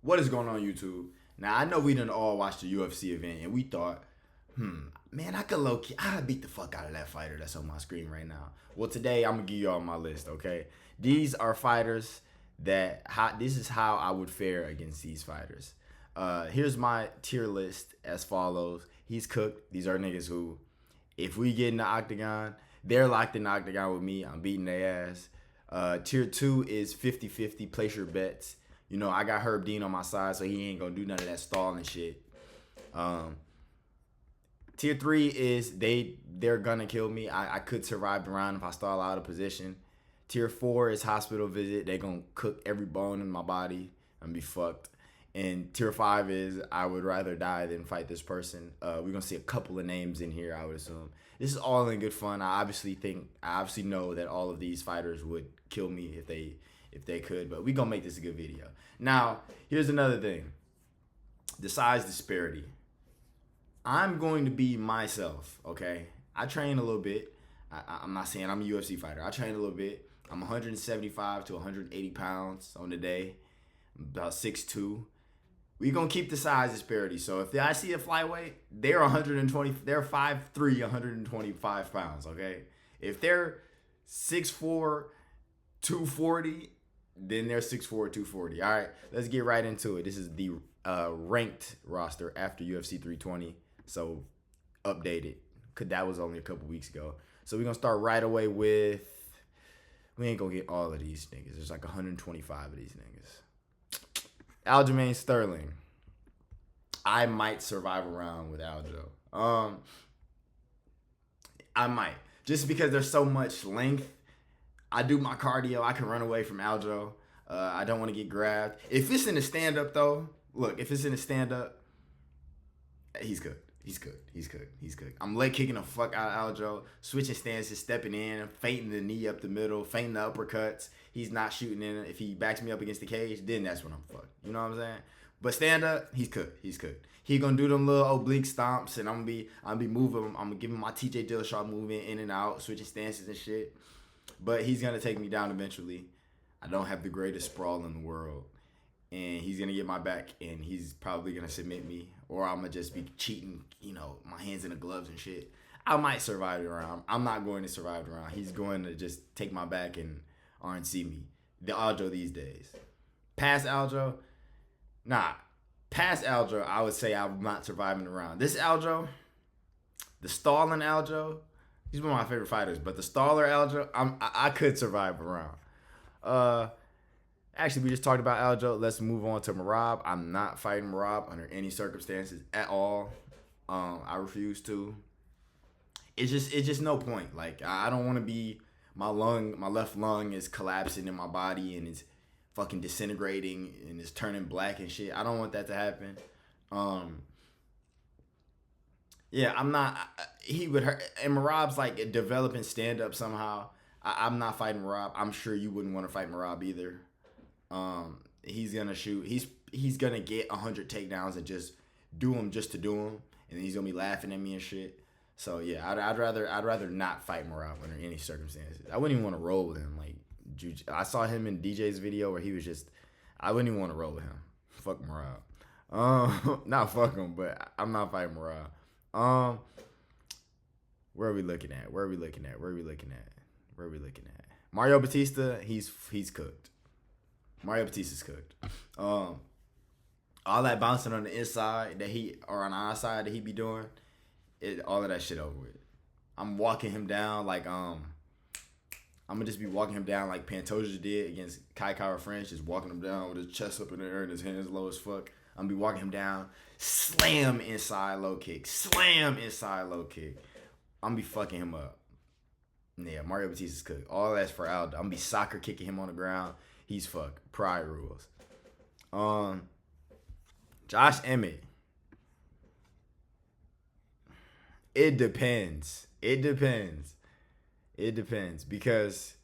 What is going on, YouTube? Now, I know we done all watched the UFC event, and we thought, man, I could low-key, I'd beat the fuck out of that fighter that's on my screen right now. Well, today, I'm going to give you all my list, okay? These are fighters this is how I would fare against these fighters. Here's my tier list as follows. He's cooked. These are niggas who, if we get in the octagon, they're locked in the octagon with me. I'm beating their ass. Tier 2 is 50-50. Place your bets. You know, I got Herb Dean on my side, so he ain't gonna do none of that stalling shit. Tier 3 is they're gonna kill me. I could survive the round if I stall out of position. Tier 4 is hospital visit. They gonna cook every bone in my body and be fucked. And tier 5 is I would rather die than fight this person. We're gonna see a couple of names in here, I would assume. This is all in good fun. I obviously know that all of these fighters would kill me if they could, but we gonna make this a good video. Now, here's another thing. The size disparity. I'm going to be myself, okay? I train a little bit. I'm not saying I'm a UFC fighter. I train a little bit. I'm 175 to 180 pounds on the day. I'm about 6'2". We're going to keep the size disparity. So if I see a flyweight, they're 5'3", 125 pounds, okay? If they're 6'4", 240, then they're 6'4", 240. All right, let's get right into it. This is the ranked roster after UFC 320, so updated. That was only a couple weeks ago. So we're going to start right away with, we ain't going to get all of these niggas. There's like 125 of these niggas. Aljamain Sterling. I might survive a round with Aljo. I might. Just because there's so much length. I do my cardio. I can run away from Aljo. I don't want to get grabbed. If it's in a stand-up, though, look, if it's in a stand-up, he's good. He's good. He's good. He's good. I'm leg kicking the fuck out of Aljo, switching stances, stepping in, feinting the knee up the middle, feinting the uppercuts. He's not shooting in. If he backs me up against the cage, then that's when I'm fucked. You know what I'm saying? But stand up, he's cooked. He's cooked. He gonna do them little oblique stomps, and I'm gonna be moving him. I'm gonna give him my TJ Dillashaw movement in and out, switching stances and shit. But he's gonna take me down eventually. I don't have the greatest sprawl in the world. And he's going to get my back, and he's probably going to submit me, or I'm going to just be cheating, you know, my hands in the gloves and shit. I might survive the round. I'm not going to survive the round. He's going to just take my back and RNC me. The Aljo these days. Past Aljo? Nah. Past Aljo, I would say I'm not surviving the round. This Aljo, the stalling Aljo, he's one of my favorite fighters, but the staller Aljo, I could survive a round. Actually, we just talked about Aljo. Let's move on to Merab. I'm not fighting Merab under any circumstances at all. I refuse to. It's just no point. Like, I don't want to be, my left lung is collapsing in my body and it's fucking disintegrating and it's turning black and shit. I don't want that to happen. Yeah, I'm not. He would hurt. And Merab's like developing stand up somehow. I'm not fighting Merab. I'm sure you wouldn't want to fight Merab either. He's gonna shoot. He's gonna get 100 takedowns and just do them just to do them, and then he's gonna be laughing at me and shit. So yeah, I'd rather not fight Merab under any circumstances. I wouldn't even want to roll with him. Like, I saw him in DJ's video where he was just, I wouldn't even want to roll with him. Fuck Merab. Not fuck him, but I'm not fighting Merab. Where are we looking at? Mario Batista, he's cooked. Mario Batista's cooked. All that bouncing on the inside or on the outside that he be doing, all of that shit over with. I'm walking him down like I'm gonna just be walking him down like Pantoja did against Kai Kara France, just walking him down with his chest up in the air and his hands low as fuck. I'm gonna be walking him down, slam inside low kick. I'm gonna be fucking him up. Yeah, Mario Batista's cooked. All that's for Aldo. I'm gonna be soccer kicking him on the ground. He's fucked. Pride rules. Josh Emmett. It depends. Because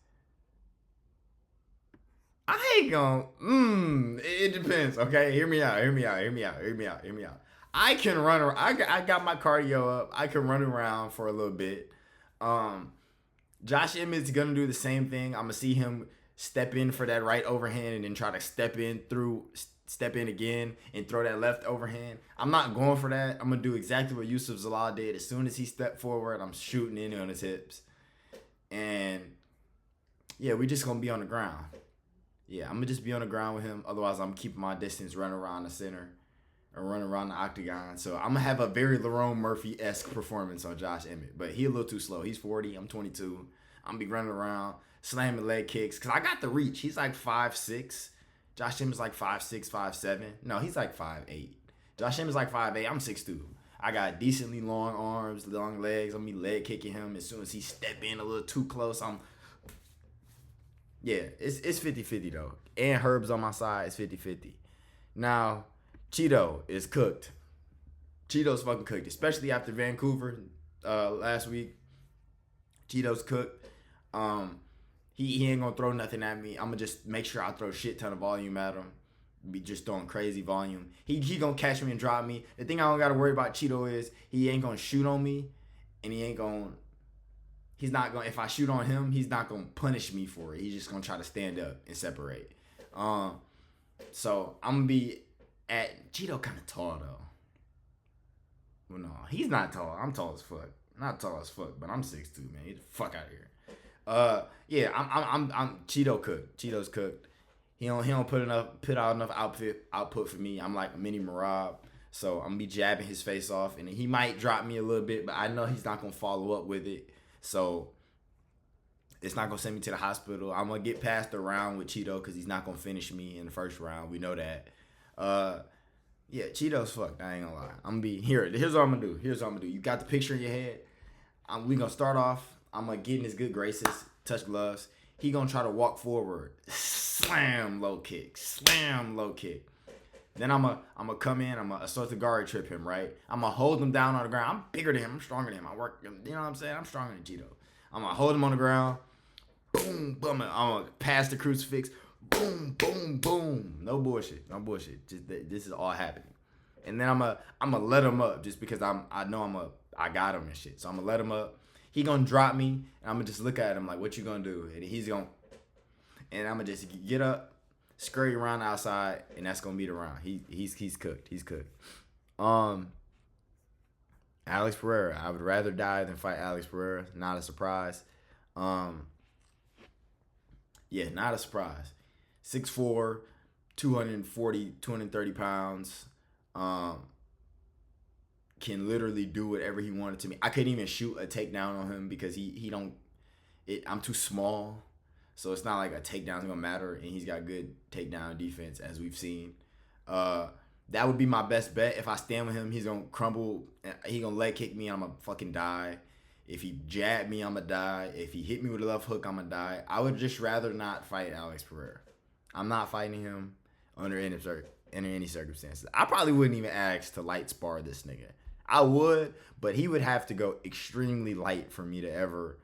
I ain't gonna. It depends. Okay, hear me out. I can run around. I got my cardio up. I can run around for a little bit. Josh Emmett's gonna do the same thing. I'm gonna see him step in for that right overhand and then try to step in through step in again and throw that left overhand. I'm not going for that. I'm gonna do exactly what Yusuf Zalal did. As soon as he stepped forward, I'm shooting in on his hips. And yeah, we just gonna be on the ground. Yeah, I'm gonna just be on the ground with him. Otherwise, I'm keeping my distance, running around the center or running around the octagon. So I'm gonna have a very Lerone Murphy-esque performance on Josh Emmett. But he a little too slow. He's 40. I'm 22. I'm gonna be running around, slamming leg kicks. Cause I got the reach. He's like 5'6". Josh Emmett's like 5'6", 5'7". No, he's like 5'8". Josh Emmett's like 5'8". I'm 6'2". I got decently long arms, long legs. I'm gonna be leg kicking him as soon as he step in a little too close. Yeah, it's 50-50 though. And Herb's on my side. It's 50-50. Now, Cheeto is cooked. Cheeto's fucking cooked, especially after Vancouver last week. Cheeto's cooked. He ain't gonna throw nothing at me. I'm gonna just make sure I throw shit ton of volume at him. Be just throwing crazy volume. He gonna catch me and drop me. The thing I don't gotta worry about Cheeto is he ain't gonna shoot on me, and he's not gonna. If I shoot on him, he's not gonna punish me for it. He's just gonna try to stand up and separate. So I'm gonna be at Cheeto kind of tall though. Well, no, he's not tall. I'm tall as fuck. Not tall as fuck, but I'm 6'2", man. Get the fuck out of here. Yeah, I'm Cheeto cooked. Cheeto's cooked. He don't put out enough output for me. I'm like a mini Marab. So I'm gonna be jabbing his face off, and he might drop me a little bit, but I know he's not gonna follow up with it. So it's not gonna send me to the hospital. I'm gonna get past the round with Cheeto because he's not gonna finish me in the first round. We know that. Yeah, Cheeto's fucked. I ain't gonna lie. I'm gonna be here. Here's what I'm gonna do. You got the picture in your head. We gonna start off. I'm gonna get in his good graces, touch gloves. He gonna try to walk forward, slam low kick. Then I'm gonna come in. I'm gonna start to guard trip him. Right. I'm gonna hold him down on the ground. I'm bigger than him. I'm stronger than him. I work. You know what I'm saying? I'm stronger than Cheeto. I'm gonna hold him on the ground. Boom, boom. I'm gonna pass the crucifix. Boom, boom, boom. No bullshit. Just this is all happening. And then I'm gonna let him up just because I know I got him and shit. So I'm gonna let him up. He gonna drop me, and I'm gonna just look at him like, what you gonna do? And and I'm gonna just get up, scurry around the outside, and that's gonna be the round. He's cooked. He's cooked. Alex Pereira. I would rather die than fight Alex Pereira. Not a surprise. Yeah, not a surprise. 6'4", 230 pounds. Can literally do whatever he wanted to me. I couldn't even shoot a takedown on him because I'm too small. So it's not like a takedown's gonna matter, and he's got good takedown defense as we've seen. That would be my best bet. If I stand with him, he's gonna crumble. He gonna leg kick me, I'm gonna fucking die. If he jab me, I'm gonna die. If he hit me with a left hook, I'm gonna die. I would just rather not fight Alex Pereira. I'm not fighting him under any circumstances. I probably wouldn't even ask to light spar this nigga. I would, but he would have to go extremely light for me to ever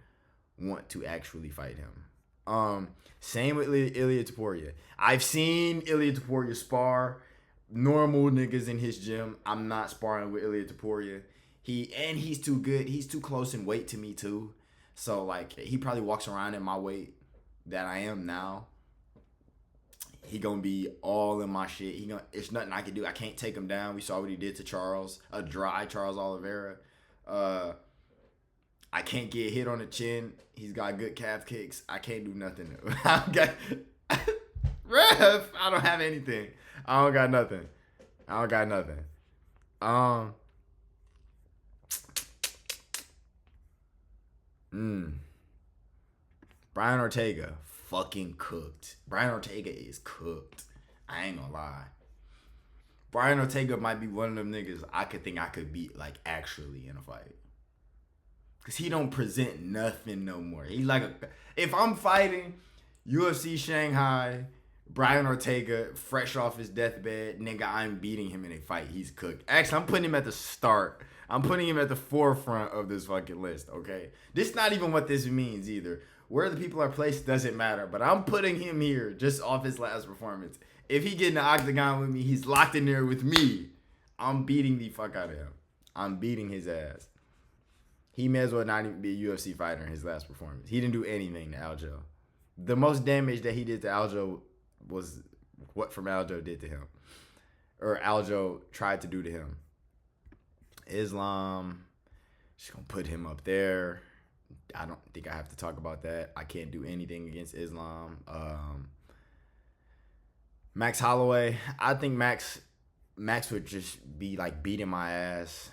want to actually fight him. Same with Ilia Topuria. I've seen Ilia Topuria spar normal niggas in his gym. I'm not sparring with Ilia Topuria. He's too good. He's too close in weight to me too. So like he probably walks around in my weight that I am now. He gonna be all in my shit. It's nothing I can do. I can't take him down. We saw what he did to a dry Charles Oliveira. I can't get hit on the chin. He's got good calf kicks. I can't do nothing. Ref, I don't have anything. I don't got nothing. Brian Ortega. Fucking cooked. Brian Ortega is cooked. I ain't gonna lie. Brian Ortega might be one of them niggas I could beat like actually in a fight. Cause he don't present nothing no more. He's like if I'm fighting UFC Shanghai, Brian Ortega, fresh off his deathbed, nigga, I'm beating him in a fight. He's cooked. Actually, I'm putting him at the start. I'm putting him at the forefront of this fucking list, okay? This is not even what this means either. Where the people are placed doesn't matter, but I'm putting him here just off his last performance. If he get in the octagon with me, he's locked in there with me. I'm beating the fuck out of him. I'm beating his ass. He may as well not even be a UFC fighter in his last performance. He didn't do anything to Aljo. The most damage that he did to Aljo was what from Aljo did to him, or Aljo tried to do to him. Islam, just gonna put him up there. I don't think I have to talk about that. I can't do anything against Islam. Max Holloway, I think Max would just be like beating my ass.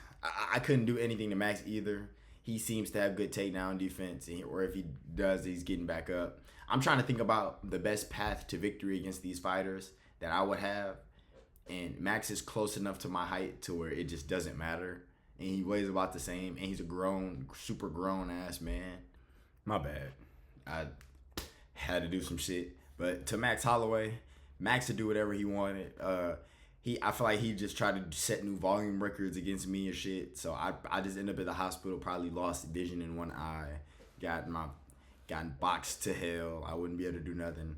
I couldn't do anything to Max either. He seems to have good takedown defense, or if he does, he's getting back up. I'm trying to think about the best path to victory against these fighters that I would have. And Max is close enough to my height to where it just doesn't matter. And he weighs about the same. And he's a super grown ass man. My bad. I had to do some shit. But to Max Holloway, Max would do whatever he wanted. I feel like he just tried to set new volume records against me and shit. So I just ended up at the hospital, probably lost vision in one eye, gotten boxed to hell. I wouldn't be able to do nothing.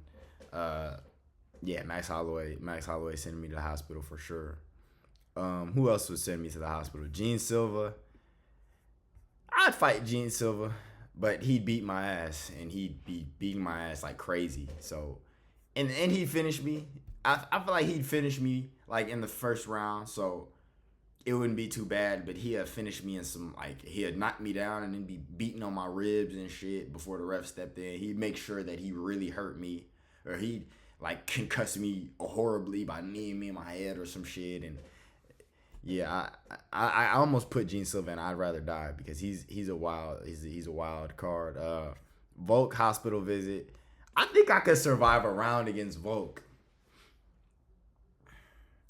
Yeah, Max Holloway sending me to the hospital for sure. Who else would send me to the hospital? Gene Silva. I'd fight Gene Silva, but he'd beat my ass, and he'd be beating my ass like crazy. So, and he'd finish me. I feel like he'd finish me like in the first round, so it wouldn't be too bad. But he'd finish me in some, like, he'd knock me down and then be beating on my ribs and shit before the ref stepped in. He'd make sure that he really hurt me, or he'd like concuss me horribly by kneeing me in my head or some shit. And yeah, I almost put Gene Silva in I'd Rather Die because he's a wild card. Volk hospital visit. I think I could survive a round against Volk.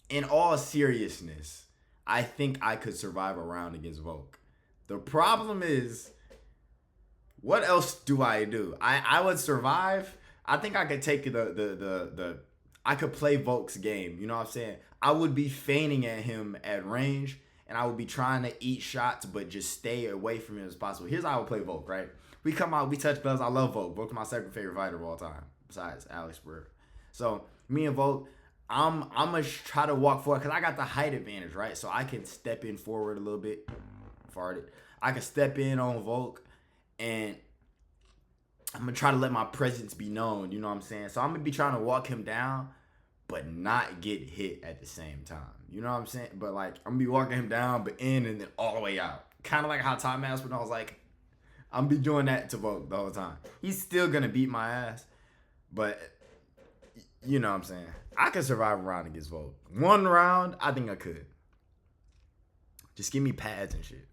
In all seriousness, I think I could survive a round against Volk. The problem is, what else do I do? I would survive. I think I could take I could play Volk's game. You know what I'm saying? I would be feigning at him at range, and I would be trying to eat shots, but just stay away from him as possible. Here's how I would play Volk, right? We come out, we touch gloves. I love Volk. Volk's my second favorite fighter of all time, besides Alex Burr. So me and Volk, I'm gonna try to walk forward because I got the height advantage, right? So I can step in forward a little bit. Farted. I can step in on Volk, and I'm going to try to let my presence be known, you know what I'm saying? So I'm going to be trying to walk him down, but not get hit at the same time. You know what I'm saying? But, like, I'm going to be walking him down, but in and then all the way out. Kind of like how Tom Aspinall was like, I'm going to be doing that to Volk the whole time. He's still going to beat my ass, but you know what I'm saying? I could survive a round against Volk. One round, I think I could. Just give me pads and shit.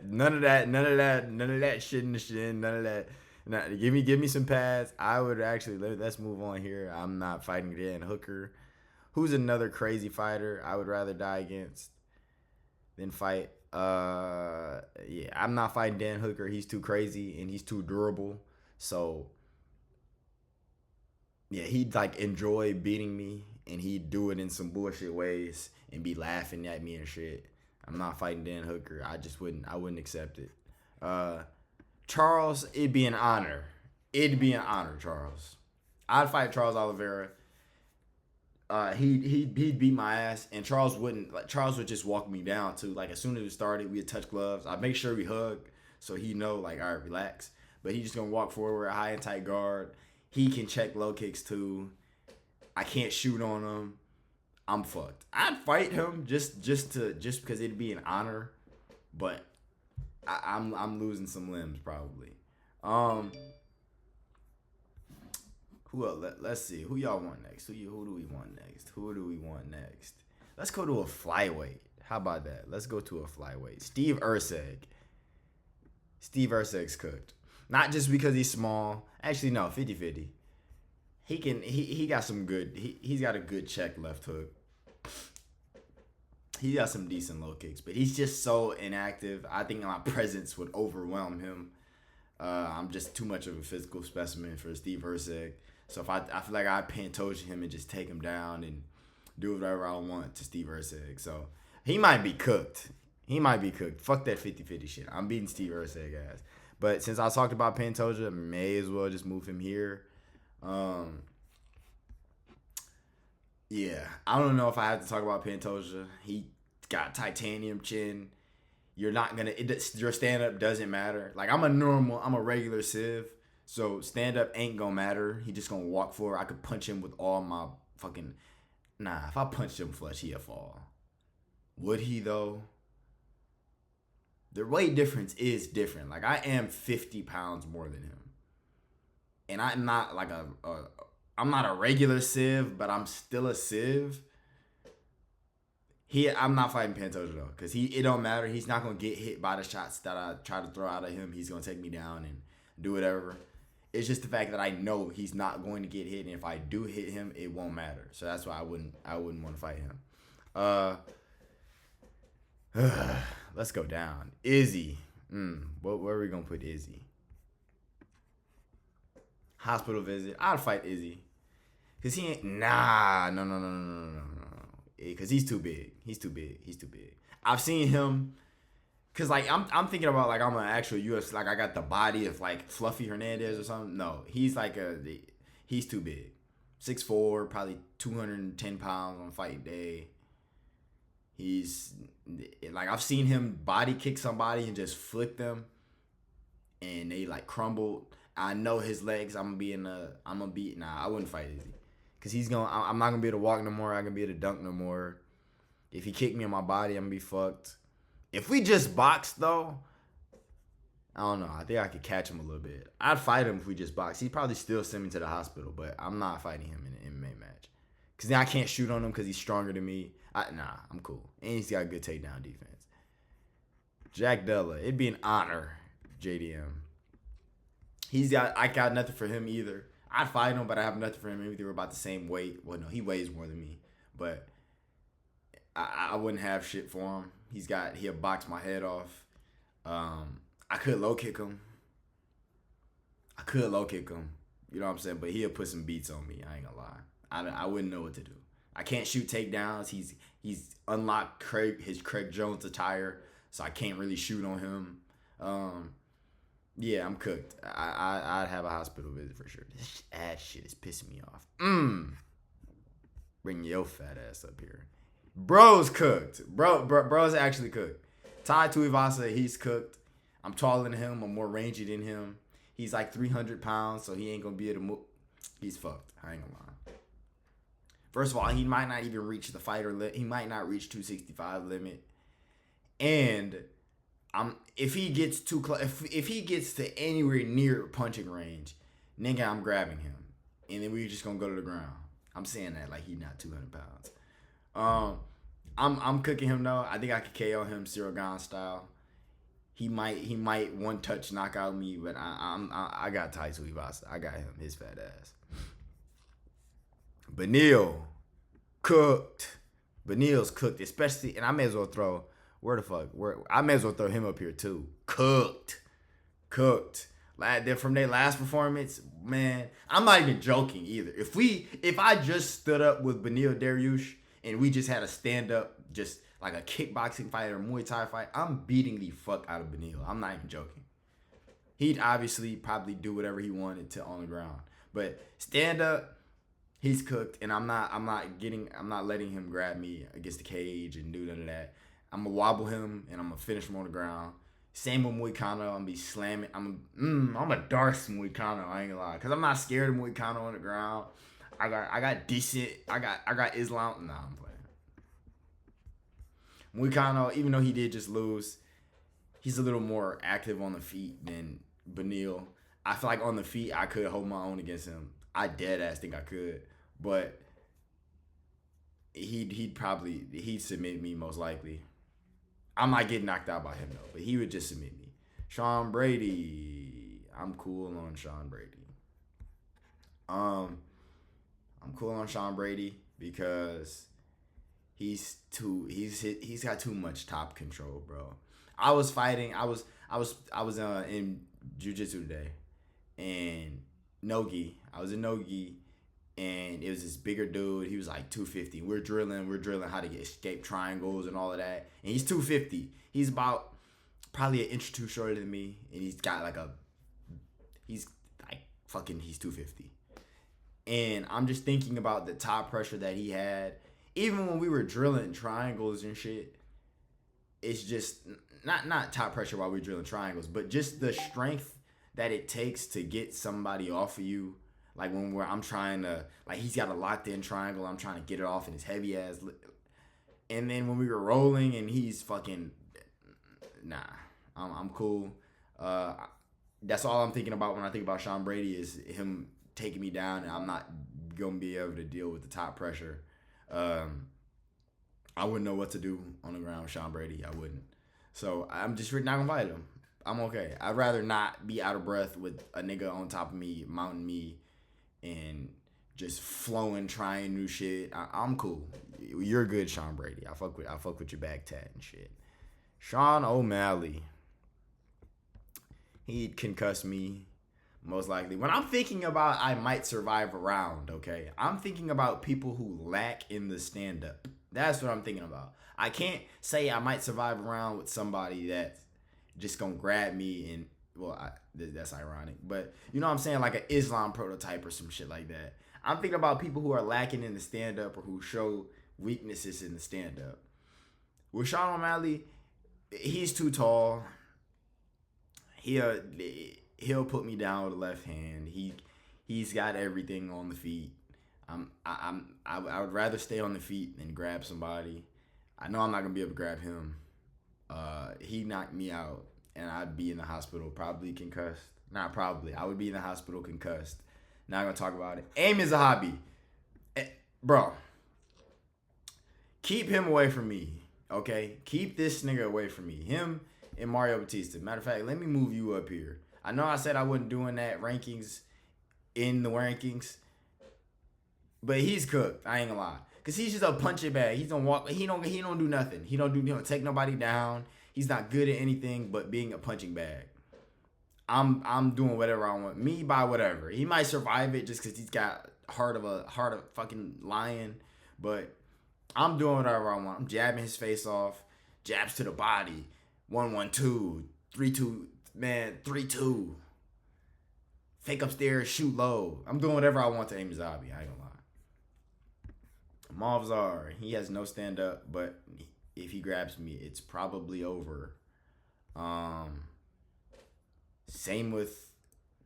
None of that shit in the shin, none of that. Now, give me some pads. I would actually let's move on here. I'm not fighting Dan Hooker, who's another crazy fighter. I would rather die against than fight. Yeah, I'm not fighting Dan Hooker. He's too crazy and he's too durable. So yeah, he'd like enjoy beating me, and he'd do it in some bullshit ways and be laughing at me and shit. I'm not fighting Dan Hooker. I wouldn't accept it. Charles, it'd be an honor. It'd be an honor, Charles. I'd fight Charles Oliveira. He'd beat my ass, and Charles wouldn't. Like, Charles would just walk me down too. Like, as soon as it started, we'd touch gloves. I'd make sure we hug, so he'd know, like, all right, relax. But he's just gonna walk forward, high and tight guard. He can check low kicks too. I can't shoot on him. I'm fucked. I'd fight him just because it'd be an honor, but I'm losing some limbs probably. Who else? Let's see. Who y'all want next? Who do we want next? Let's go to a flyweight. How about that? Let's go to a flyweight. Steve Erceg. Steve Erceg's cooked. Not just because he's small. Actually, no, 50-50. He got some good. He's got a good check left hook. He got some decent low kicks, but he's just so inactive. I think my presence would overwhelm him. I'm just too much of a physical specimen for Steve Erceg. So if I feel like I'd Pantoja him and just take him down and do whatever I want to Steve Erceg. So he might be cooked. Fuck that 50-50 shit. I'm beating Steve Erceg ass. But since I talked about Pantoja, may as well just move him here. Yeah, I don't know if I have to talk about Pantoja. He got titanium chin. Your stand-up doesn't matter. Like, I'm a regular Civ, so stand-up ain't gonna matter. He just gonna walk forward. I could punch him with all my fucking nah. If I punched him flush, he'd fall. Would he though? The weight difference is different. Like I am 50 pounds more than him, and I'm not like I'm not a regular Civ, but I'm still a Civ. I'm not fighting Pantoja though, cause it don't matter. He's not gonna get hit by the shots that I try to throw out at him. He's gonna take me down and do whatever. It's just the fact that I know he's not going to get hit, and if I do hit him, it won't matter. So that's why I wouldn't want to fight him. Let's go down. Izzy. Where are we gonna put Izzy? Hospital visit. I'd fight Izzy, cause he ain't. No. Cause he's too big. He's too big. I've seen him. Cause like I'm thinking about like I'm an actual UFC. Like I got the body of like Fluffy Hernandez or something. No, he's he's too big. 6'4", probably 210 pounds on fight day. He's like I've seen him body kick somebody and just flip them, and they like crumbled. I know his legs. I wouldn't fight Izzy, cause I'm not gonna be able to walk no more. I can be able to dunk no more. If he kicked me in my body, I'm gonna be fucked. If we just boxed though, I don't know. I think I could catch him a little bit. I'd fight him if we just boxed. He'd probably still send me to the hospital, but I'm not fighting him in an MMA match, cause then I can't shoot on him because he's stronger than me. I'm cool. And he's got good takedown defense. Jack Della, it'd be an honor, JDM. I got nothing for him either. I'd fight him, but I have nothing for him. Maybe we're about the same weight. Well, no, he weighs more than me, but I wouldn't have shit for him. He'll box my head off. I could low kick him. You know what I'm saying? But he'll put some beats on me. I ain't gonna lie. I wouldn't know what to do. I can't shoot takedowns. He's unlocked his Craig Jones attire, so I can't really shoot on him. Yeah, I'm cooked. I'd have a hospital visit for sure. This ad shit is pissing me off. Bring your fat ass up here. Bro's cooked. Bro's actually cooked. Tai Tuivasa, he's cooked. I'm taller than him. I'm more rangy than him. He's like 300 pounds, so he ain't gonna be able to move. He's fucked. I ain't gonna lie. First of all, he might not even reach the fighter limit. He might not reach 265 limit. And if he gets too close, if he gets to anywhere near punching range, nigga, I'm grabbing him, and then we're just gonna go to the ground. I'm saying that like he's not 200 pounds. I'm cooking him though. I think I could KO him Cyril Gane style. He might one touch knock out me, but I got Tai Tuivasa. I got him, his fat ass. Beneil cooked. Beneil's cooked, especially, and I may as well throw I may as well throw him up here too. Cooked. Like from their last performance, man, I'm not even joking either. If I just stood up with Beneil Dariush and we just had a stand up, just like a kickboxing fight or Muay Thai fight, I'm beating the fuck out of Beneil. I'm not even joking. He'd obviously probably do whatever he wanted to on the ground, but stand up, he's cooked, and I'm not letting him grab me against the cage and do none of that. I'm gonna wobble him and I'm gonna finish him on the ground. Same with Muay Kano. I'm gonna be slamming. I'm a Darce Muay Kano. I ain't gonna lie, cause I'm not scared of Muay Kano on the ground. I got decent. I got Islam. Nah, I'm playing. Muay Kano, even though he did just lose, he's a little more active on the feet than Beneil. I feel like on the feet I could hold my own against him. I dead ass think I could, but he'd submit me most likely. I'm not getting knocked out by him though, but he would just submit me. Sean Brady, I'm cool on Sean Brady. I'm cool on Sean Brady because he's got too much top control, bro. I was in jiu-jitsu today, and I was in Nogi, and it was this bigger dude. He was like 250. We're drilling how to escape triangles and all of that. And he's 250. He's about probably an inch or two shorter than me, and he's 250. And I'm just thinking about the top pressure that he had. Even when we were drilling triangles and shit, it's just not top pressure while we're drilling triangles, but just the strength that it takes to get somebody off of you. Like I'm trying to, like, he's got a locked in triangle. I'm trying to get it off in his heavy ass. And then when we were rolling and he's fucking, nah, I'm cool. That's all I'm thinking about when I think about Sean Brady is him taking me down, and I'm not gonna be able to deal with the top pressure. I wouldn't know what to do on the ground with Sean Brady. I wouldn't. So I'm just not gonna fight him. I'm okay. I'd rather not be out of breath with a nigga on top of me, mounting me, and just flowing, trying new shit. I'm cool. You're good, Sean Brady. I fuck with your back tat and shit. Sean O'Malley. He'd concuss me, most likely. When I'm thinking about I might survive a round, okay, I'm thinking about people who lack in the stand-up. That's what I'm thinking about. I can't say I might survive a round with somebody that's just gonna grab me and, well, that's ironic, but you know what I'm saying, like an Islam prototype or some shit like that. I'm thinking about people who are lacking in the stand-up or who show weaknesses in the stand-up. With Sean O'Malley, he's too tall. He'll put me down with the left hand. He's got everything on the feet. I would rather stay on the feet than grab somebody. I know I'm not gonna be able to grab him. He knocked me out, and I'd be in the hospital, probably concussed. Not probably. I would be in the hospital concussed. Not gonna talk about it. Aim is a hobby, bro. Keep him away from me, okay? Keep this nigga away from me. Him and Mario Batista. Matter of fact, let me move you up here. I know I said I wasn't doing that rankings in the rankings, but he's cooked. I ain't gonna lie, cause he's just a punching bag. He's gonna walk. He don't do nothing. He don't take nobody down. He's not good at anything but being a punching bag. I'm doing whatever I want. Me by whatever. He might survive it just cause he's got heart of fucking lion, but I'm doing whatever I want. I'm jabbing his face off, jabs to the body. 1-1-2, 3-2, man, 3-2. Fake upstairs, shoot low. I'm doing whatever I want to Amy Zabi. I ain't gonna lie. Malvzar, he has no stand up, but if he grabs me, it's probably over. Same with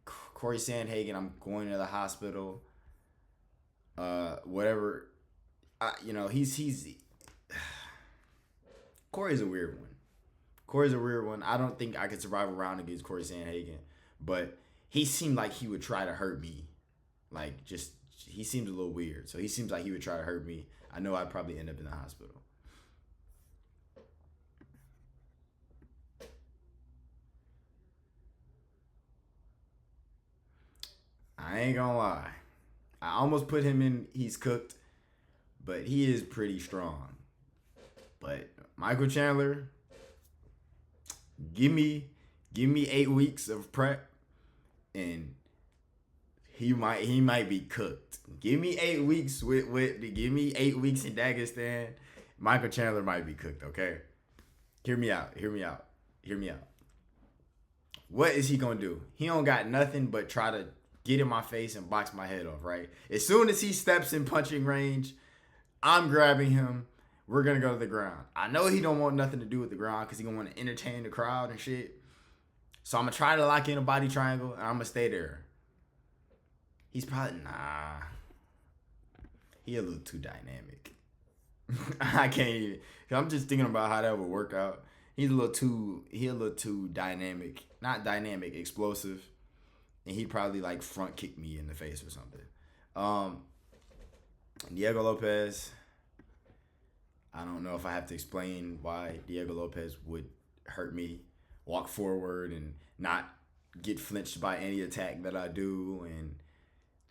Corey Sandhagen. I'm going to the hospital. Whatever. He's Corey's a weird one. I don't think I could survive a round against Corey Sandhagen, but he seemed like he would try to hurt me. Like, just, he seems a little weird. So he seems like he would try to hurt me. I know I'd probably end up in the hospital. I ain't gonna lie. I almost put him in he's cooked, but he is pretty strong. But Michael Chandler, give me 8 weeks of prep, and he might be cooked. Give me 8 weeks give me 8 weeks in Dagestan. Michael Chandler might be cooked. Okay, hear me out. What is he gonna do? He don't got nothing but try to get in my face and box my head off. Right? As soon as he steps in punching range, I'm grabbing him. We're gonna go to the ground. I know he don't want nothing to do with the ground because he gonna want to entertain the crowd and shit. So I'm gonna try to lock in a body triangle and I'm gonna stay there. He's probably he a little too dynamic. I can't even. I'm just thinking about how that would work out. He's a little too dynamic. Not dynamic, explosive. And he'd probably like front kick me in the face or something. Diego Lopez. I don't know if I have to explain why Diego Lopez would hurt me, walk forward and not get flinched by any attack that I do, and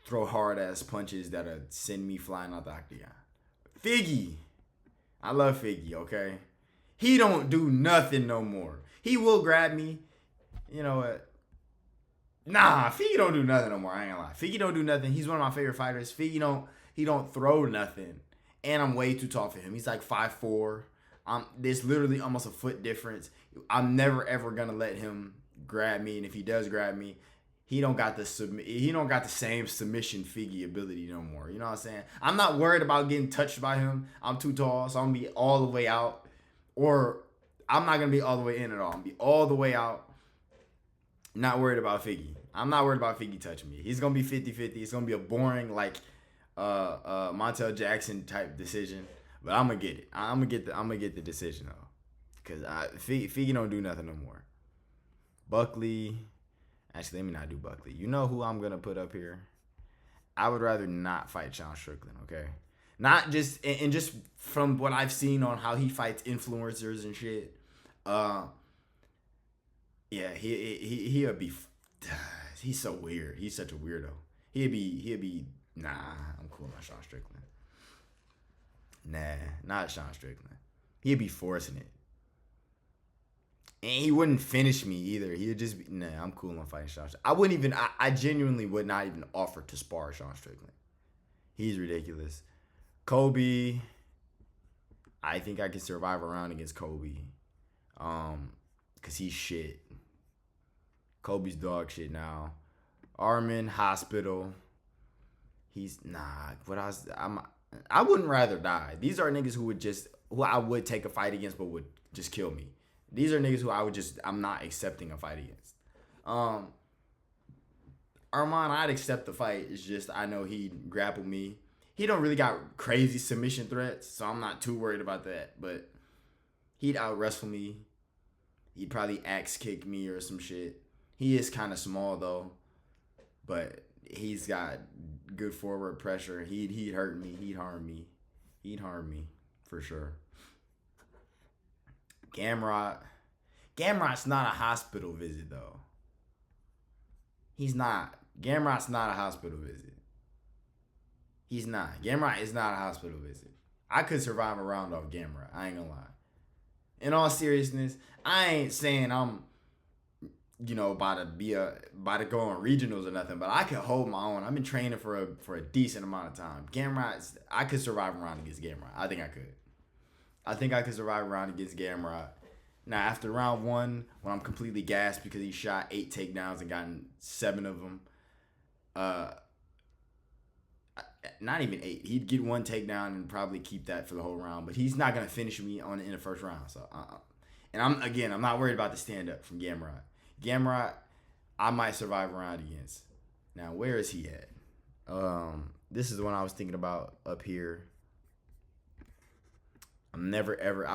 throw hard ass punches that'll send me flying out the octagon. Figgy. I love Figgy, okay? He don't do nothing no more. He will grab me. You know what? Nah, Figgy don't do nothing no more. I ain't gonna lie. Figgy don't do nothing. He's one of my favorite fighters. Figgy don't throw nothing. And I'm way too tall for him. He's like 5'4". There's literally almost a foot difference. I'm never ever gonna let him grab me. And if he does grab me, he don't got the same submission Figgy ability no more. You know what I'm saying? I'm not worried about getting touched by him. I'm too tall, so I'm gonna be all the way out. Or I'm not gonna be all the way in at all. I'm gonna be all the way out. Not worried about Figgy. I'm not worried about Figgy touching me. He's gonna be 50-50. It's gonna be a boring like Montel Jackson type decision, but I'm gonna get it. I'm gonna get the decision though, cause Figgy don't do nothing no more. Buckley, actually, let me not do Buckley. You know who I'm gonna put up here? I would rather not fight Sean Strickland. Okay, not just and just from what I've seen on how he fights influencers and shit. Yeah, he'll be. He's so weird. He's such a weirdo. He'll be. Nah, I'm cool on Sean Strickland. Nah, not Sean Strickland. He'd be forcing it. And he wouldn't finish me either. He'd just be, nah, I'm cool on fighting Sean Strickland. I wouldn't even, I genuinely would not even offer to spar Sean Strickland. He's ridiculous. Kobe, I think I could survive a round against Kobe. Because he's shit. Kobe's dog shit now. Armin, hospital. He's, I wouldn't rather die. These are niggas who I would take a fight against but would just kill me. These are niggas who I'm not accepting a fight against. Arman, I'd accept the fight. It's just I know he'd grapple me. He don't really got crazy submission threats, so I'm not too worried about that. But he'd out wrestle me. He'd probably axe kick me or some shit. He is kind of small though, but he's got good forward pressure. He'd hurt me. He'd harm me. He'd harm me for sure. Gamrot's not a hospital visit though. He's not. Gamrot's not a hospital visit. He's not. Gamrot is not a hospital visit. I could survive a round off Gamrot. I ain't gonna lie. In all seriousness, I ain't saying I'm, about to go on regionals or nothing, but I could hold my own. I've been training for a decent amount of time. Gamrot, I could survive a round against Gamrot. I think I could. I think I could survive a round against Gamrot. Now, after round one, when I'm completely gassed because he shot 8 takedowns and gotten 7 of them, not even 8. He'd get 1 takedown and probably keep that for the whole round. But he's not gonna finish me in the first round. So, and I'm not worried about the stand up from Gamrot. Gamrot, I might survive a round against. Now, where is he at? This is the one I was thinking about up here. I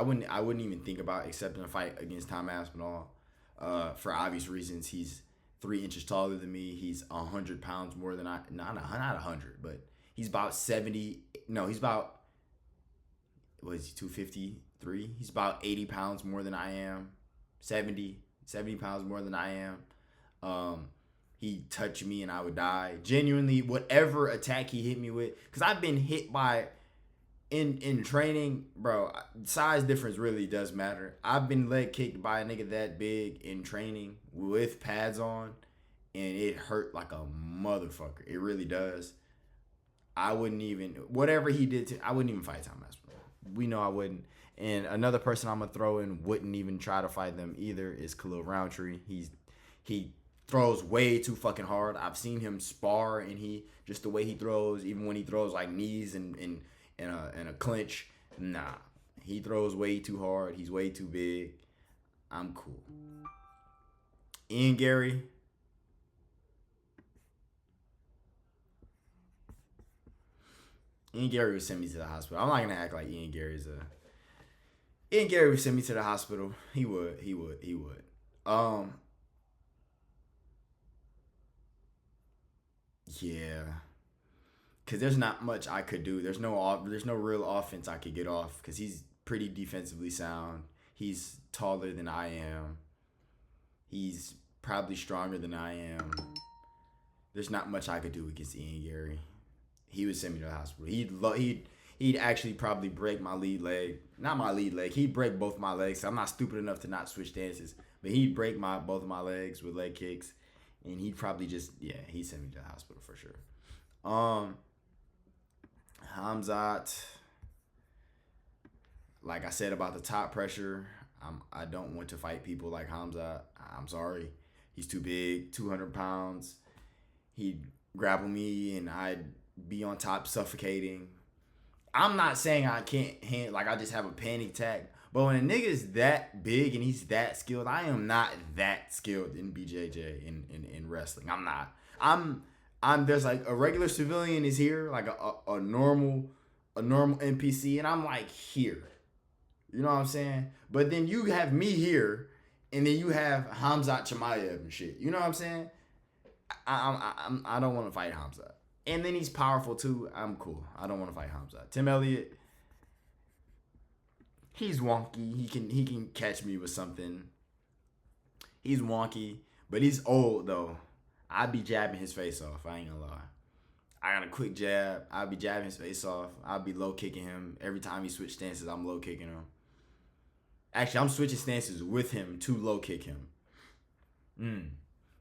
wouldn't even think about accepting a fight against Tom Aspinall. For obvious reasons, he's 3 inches taller than me. He's 100 pounds more than not 100, but he's about 70. No, he's about, what is he, 253? He's about 80 pounds more than I am. 70 pounds more than I am. He'd touch me and I would die. Genuinely, whatever attack he hit me with, because I've been hit by, in training, bro, size difference really does matter. I've been leg kicked by a nigga that big in training with pads on, and it hurt like a motherfucker. It really does. I wouldn't even, whatever he did I wouldn't even fight Tom Aspinall. We know I wouldn't. And another person I'm gonna throw in wouldn't even try to fight them either is Khalil Roundtree. He throws way too fucking hard. I've seen him spar, and just the way he throws, even when he throws like knees and a clinch, nah. He throws way too hard. He's way too big. I'm cool. Ian Gary. Ian Gary would send me to the hospital. I'm not gonna act like Ian Gary would send me to the hospital. He would. Yeah. Cause there's not much I could do. There's no real offense I could get off. Cause he's pretty defensively sound. He's taller than I am. He's probably stronger than I am. There's not much I could do against Ian Gary. He would send me to the hospital. He'd actually probably break my lead leg. Not my lead leg. He'd break both my legs. I'm not stupid enough to not switch stances. But he'd break both of my legs with leg kicks. And he'd probably he'd send me to the hospital for sure. Hamzat, like I said about the top pressure, I don't want to fight people like Hamzat. I'm sorry. He's too big, 200 pounds. He'd grapple me and I'd be on top suffocating. I'm not saying I can't I just have a panic attack, But when a nigga is that big and he's that skilled, I am not that skilled in BJJ in wrestling. I'm not. I'm there's like a regular civilian is here, like a normal NPC, and I'm like here. You know what I'm saying? But then you have me here, and then you have Hamzat Chimaev and shit. You know what I'm saying? I don't want to fight Hamzat. And then he's powerful too. I'm cool. I don't want to fight Hamzat. Tim Elliott, he's wonky. He can catch me with something. He's wonky, but he's old though. I'd be jabbing his face off. I ain't gonna lie. I got a quick jab. I'll be jabbing his face off. I'll be low kicking him. Every time he switch stances, I'm low kicking him. Actually, I'm switching stances with him to low kick him.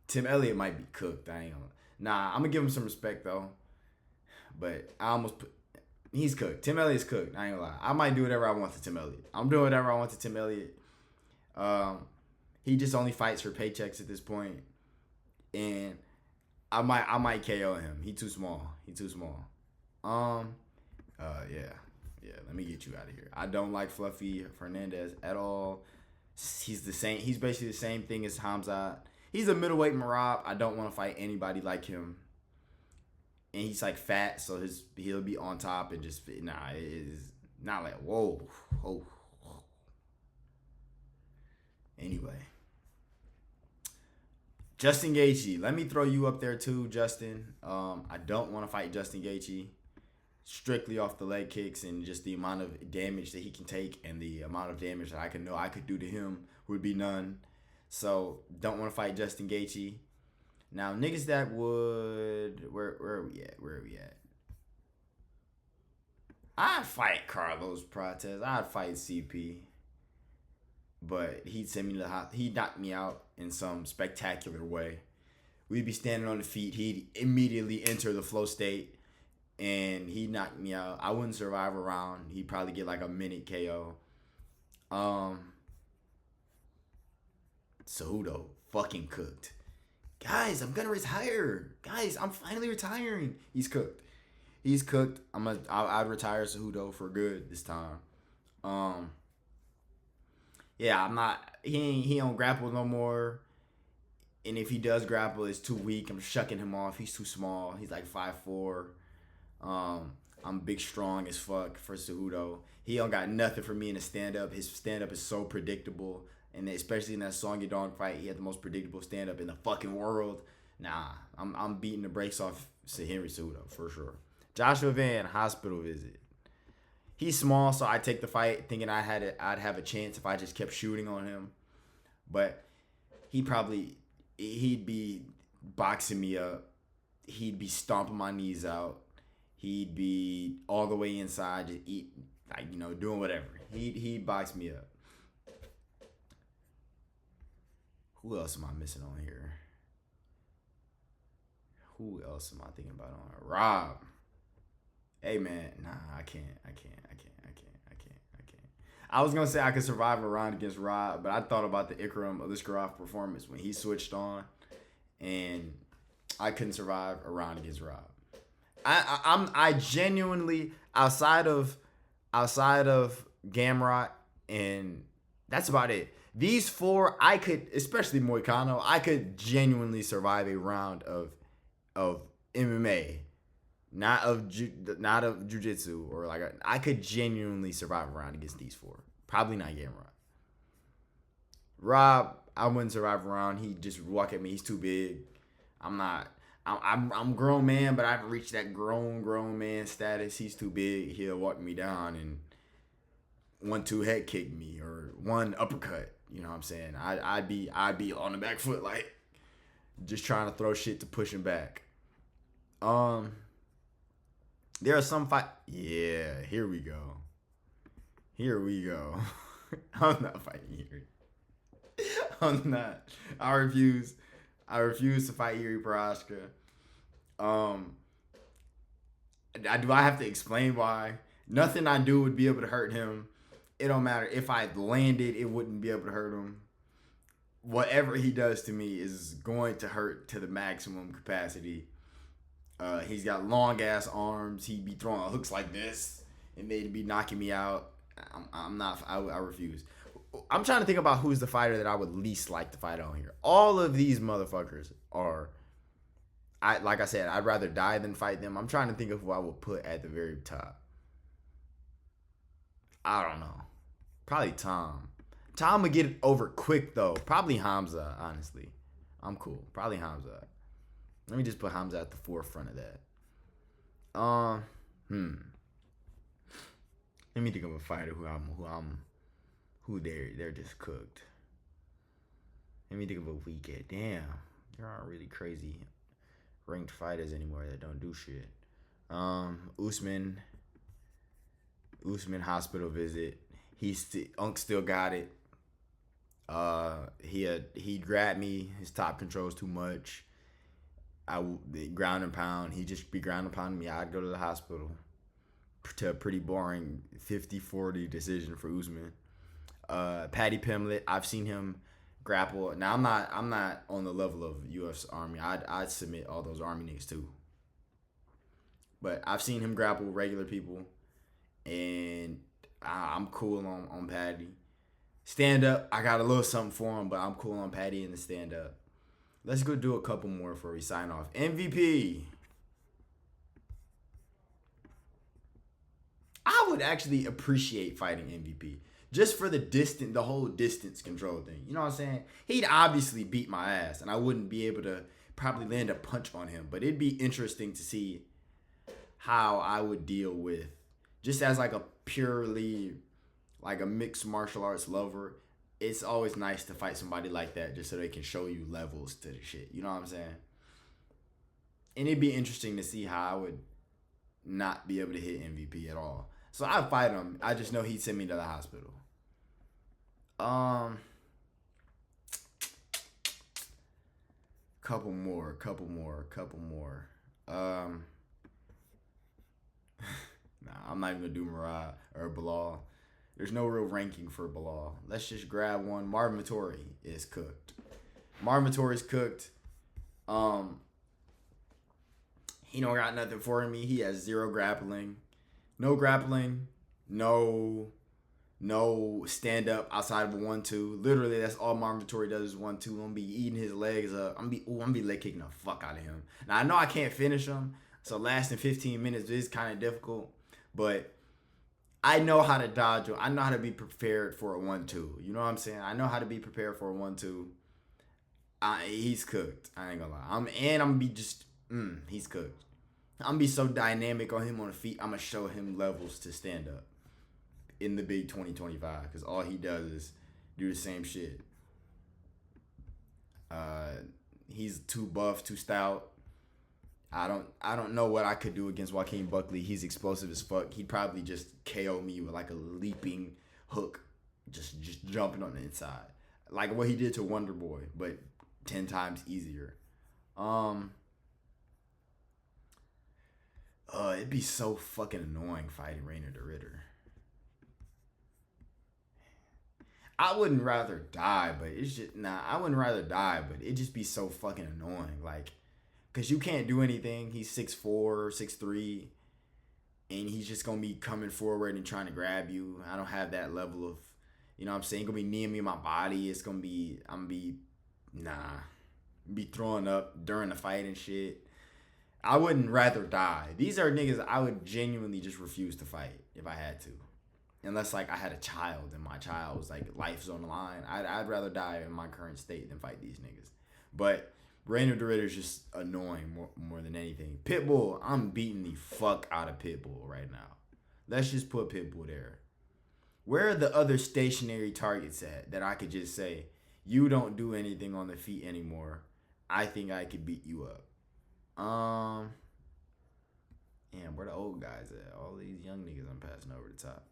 Tim Elliott might be cooked. I ain't gonna. Nah, I'm gonna give him some respect though. But he's cooked. Tim Elliott's cooked. I ain't gonna lie. I might do whatever I want to Tim Elliott. I'm doing whatever I want to Tim Elliott. He just only fights for paychecks at this point. And I might KO him. He too small. Yeah. Let me get you out of here. I don't like Fluffy Fernandez at all. He's the same. He's basically the same thing as Hamzat. He's a middleweight Marab. I don't want to fight anybody like him. And he's like fat, so he'll be on top and just it is not like whoa. Anyway. Justin Gaethje, let me throw you up there too, Justin. I don't want to fight Justin Gaethje strictly off the leg kicks and just the amount of damage that he can take and the amount of damage that I could do to him would be none. So don't want to fight Justin Gaethje. Now niggas that would where are we at? I'd fight Carlos Prates. I'd fight CP. But he knocked me out in some spectacular way. We'd be standing on the feet. He'd immediately enter the flow state, and he knocked me out. I wouldn't survive a round. He'd probably get like a minute KO. Cejudo, fucking cooked. Guys, I'm gonna retire. Guys, I'm finally retiring. He's cooked. I'd retire Cejudo for good this time. Yeah, I'm not. He don't grapple no more. And if he does grapple, it's too weak. I'm shucking him off. He's too small. He's like 5'4". I'm big, strong as fuck for Cejudo. He don't got nothing for me in a stand-up. His stand-up is so predictable. And especially in that Song Yadong fight, he had the most predictable stand-up in the fucking world. Nah, I'm beating the brakes off Henry Cejudo for sure. Joshua Van, hospital visit. He's small, so I take the fight thinking I'd have a chance if I just kept shooting on him. But he'd be boxing me up. He'd be stomping my knees out. He'd be all the way inside, just doing whatever. He'd box me up. Who else am I missing on here? Who else am I thinking about on here? Rob. Hey man, nah, I can't. I was gonna say I could survive a round against Rob, but I thought about the Ikram Aliskerov performance when he switched on, and I couldn't survive a round against Rob. I genuinely outside of Gamrot, and that's about it. These four, I could, especially Moicano, I could genuinely survive a round of MMA. Not of jiu-jitsu or I could genuinely survive a round against these four. Probably not Gamrot. Rob, I wouldn't survive a round. He'd just walk at me. He's too big. I'm grown man, but I haven't reached that grown man status. He's too big. He'll walk me down and 1-2 head kick me or one uppercut. You know what I'm saying? I'd be on the back foot like just trying to throw shit to push him back. There are some fight. Yeah, here we go. I'm not fighting Yuri. I'm not. I refuse to fight Yuri Prochazka. Do I have to explain why? Nothing I do would be able to hurt him. It don't matter. If I landed, it wouldn't be able to hurt him. Whatever he does to me is going to hurt to the maximum capacity. He's got long ass arms. He'd be throwing hooks like this, and they'd be knocking me out. I'm not. I refuse. I'm trying to think about who's the fighter that I would least like to fight on here. All of these motherfuckers are. Like I said, I'd rather die than fight them. I'm trying to think of who I would put at the very top. I don't know. Probably Tom. Tom would get it over quick though. Probably Hamza, honestly. I'm cool. Probably Hamza. Let me just put Hamza at the forefront of that. Let me think of a fighter who they're just cooked. Let me think of a weekend. Damn, there aren't really crazy ranked fighters anymore that don't do shit. Usman hospital visit. Unk still got it. He grabbed me. His top control's too much. The ground and pound. He just be ground and pounding me. I'd go to the hospital. To a pretty boring 50-40 decision for Usman. Paddy Pimblett. I've seen him grapple. Now I'm not on the level of UFC Army. I'd submit all those Army niggas too. But I've seen him grapple regular people, and I'm cool on Paddy. Stand up, I got a little something for him, but I'm cool on Paddy in the stand up. Let's go do a couple more before we sign off. MVP. I would actually appreciate fighting MVP. Just for the whole distance control thing. You know what I'm saying? He'd obviously beat my ass, and I wouldn't be able to probably land a punch on him. But it'd be interesting to see how I would deal with, just as like a purely, like a mixed martial arts lover, it's always nice to fight somebody like that just so they can show you levels to the shit. You know what I'm saying? And it'd be interesting to see how I would not be able to hit MVP at all. So I'd fight him. I just know he'd send me to the hospital. Couple more. Nah, I'm not even gonna do Murad or Bilal. There's no real ranking for Bilal. Let's just grab one. Marvin Vettori is cooked. Marvin Vettori's cooked. He don't got nothing for me. He has zero grappling. No grappling. No stand up outside of a 1-2. Literally, that's all Marvin Vettori does is 1-2. I'm gonna be eating his legs up. I'm gonna be leg kicking the fuck out of him. Now I know I can't finish him, so lasting 15 minutes is kind of difficult. But I know how to dodge him. I know how to be prepared for a 1-2. You know what I'm saying? I know how to be prepared for a 1-2. He's cooked. I ain't gonna lie. I'm gonna be just he's cooked. I'm gonna be so dynamic on him on the feet. I'm gonna show him levels to stand up in the big 2025 because all he does is do the same shit. He's too buff, too stout. I don't know what I could do against Joaquin Buckley. He's explosive as fuck. He'd probably just KO me with like a leaping hook, just jumping on the inside, like what he did to Wonder Boy, but 10 times easier. It'd be so fucking annoying fighting Rainer the Ritter. I wouldn't rather die, but it's just I wouldn't rather die, but it'd just be so fucking annoying, like. Because you can't do anything. He's 6'4", 6'3", and he's just going to be coming forward and trying to grab you. I don't have that level of, you know what I'm saying? Going to be near me in my body. It's going to be, be throwing up during the fight and shit. I wouldn't rather die. These are niggas I would genuinely just refuse to fight if I had to. Unless, like, I had a child and my child was, like, life's on the line. I'd rather die in my current state than fight these niggas. But Rainer the Ritter is just annoying more than anything. Pitbull, I'm beating the fuck out of Pitbull right now. Let's just put Pitbull there. Where are the other stationary targets at that I could just say, you don't do anything on the feet anymore. I think I could beat you up. Damn, where the old guys at? All these young niggas I'm passing over the top.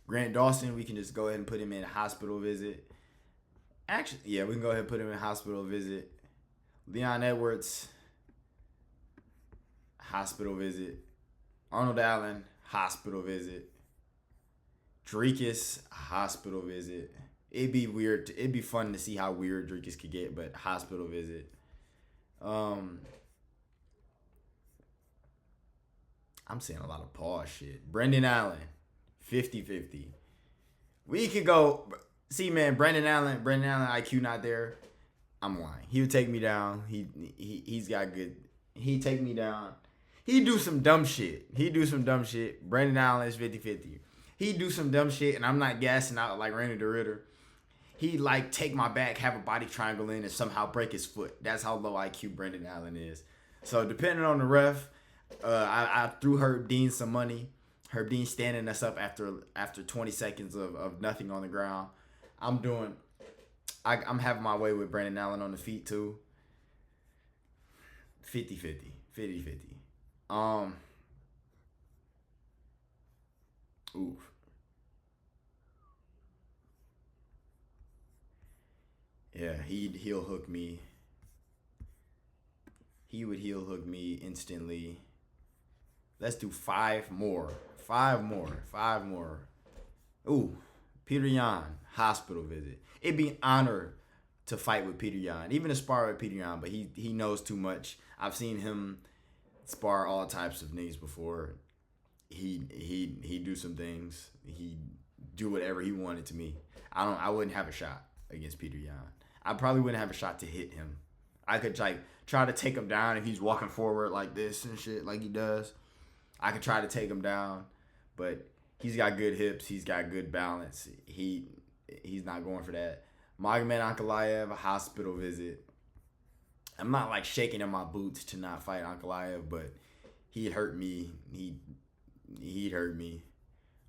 Grant Dawson, we can just go ahead and put him in a hospital visit. Actually, yeah, we can go ahead and put him in a hospital visit. Leon Edwards, hospital visit. Arnold Allen, hospital visit. Dricus, hospital visit. It'd be weird. It'd be fun to see how weird Dricus could get, but hospital visit. I'm saying a lot of pause shit. Brendan Allen, 50-50. We could go. See, man, Brendan Allen IQ not there. I'm lying. He would take me down. He's got good. He'd take me down. He'd do some dumb shit. Brendan Allen is 50-50. He'd do some dumb shit, and I'm not gassing out like Randy the Ritter. He'd like take my back, have a body triangle in, and somehow break his foot. That's how low IQ Brendan Allen is. So depending on the ref, I threw Herb Dean some money. Herb Dean standing us up after 20 seconds of nothing on the ground. I'm having my way with Brendan Allen on the feet too. 50-50. 50-50. Oof. Yeah, he'd heel hook me. He would heel hook me instantly. Let's do 5 more. 5 more. Ooh, Peter Yan, hospital visit. It'd be an honor to fight with Peter Yan, even to spar with Peter Yan, but he knows too much. I've seen him spar all types of niggas before. He do some things. He do whatever he wanted to me. I wouldn't have a shot against Peter Yan. I probably wouldn't have a shot to hit him. I could like try to take him down if he's walking forward like this and shit like he does. I could try to take him down, but he's got good hips. He's got good balance. He's not going for that. Magomed Ankalaev, a hospital visit. I'm not like shaking in my boots to not fight Ankalaev, but he'd hurt me. He'd hurt me.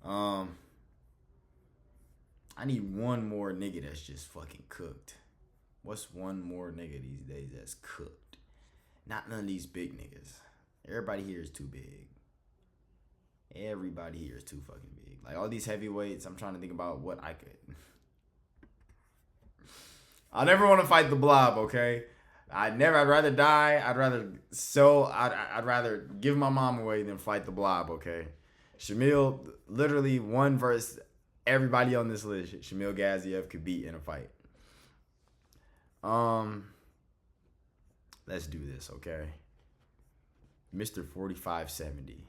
I need one more nigga that's just fucking cooked. What's one more nigga these days that's cooked? Not none of these big niggas. Everybody here is too big. Everybody here is too fucking big. Like all these heavyweights, I'm trying to think about what I could. I never want to fight the Blob, okay? I'd rather die. I'd rather give my mom away than fight the Blob, okay? Shamil literally won versus everybody on this list. Shamil Gaziev could beat in a fight. Let's do this, okay? Mr. 4570.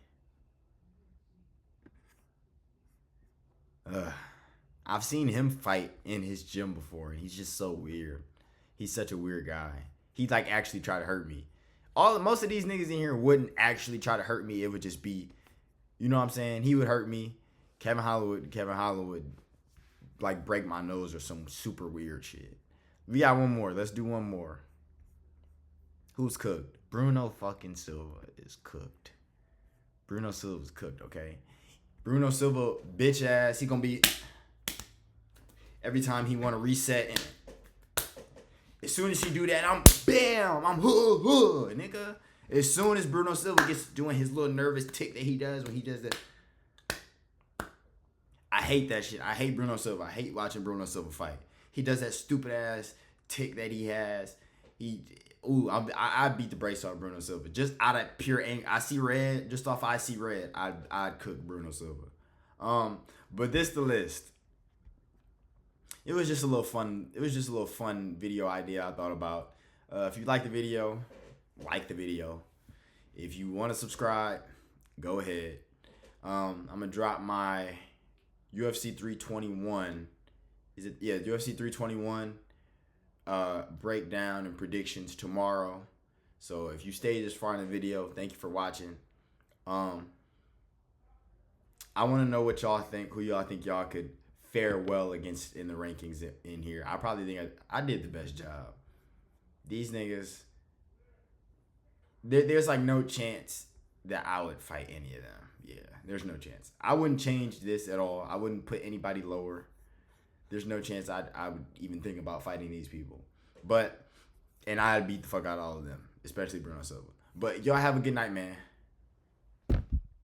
I've seen him fight in his gym before, and he's just so weird. He's such a weird guy. He'd like actually try to hurt me. Most of these niggas in here wouldn't actually try to hurt me. It would just be, you know what I'm saying? He would hurt me. Kevin Holland would like break my nose or some super weird shit. We got one more. Let's do one more. Who's cooked? Bruno fucking Silva is cooked. Bruno Silva's cooked, okay? Bruno Silva, bitch ass. He gonna be every time he want to reset, and as soon as he do that, I'm hood, nigga. As soon as Bruno Silva gets doing his little nervous tick that he does when he does that, I hate that shit. I hate Bruno Silva. I hate watching Bruno Silva fight. He does that stupid ass tick that he has. I beat the brace off Bruno Silva just out of pure anger. I see red. Just off I see red, I'd cook Bruno Silva. But this the list. It was just a little fun. It was just a little fun video idea I thought about. If you like the video, like the video. If you want to subscribe, go ahead. I'm gonna drop my UFC 321. UFC 321 breakdown and predictions tomorrow. So if you stayed this far in the video, thank you for watching. I want to know what y'all think. Who y'all think y'all could fare well against in the rankings in here. I probably think I did the best job. These niggas, there's like no chance that I would fight any of them. Yeah, there's no chance. I wouldn't change this at all. I wouldn't put anybody lower. There's no chance I would even think about fighting these people. And I'd beat the fuck out of all of them, especially Bruno Silva. But y'all have a good night, man.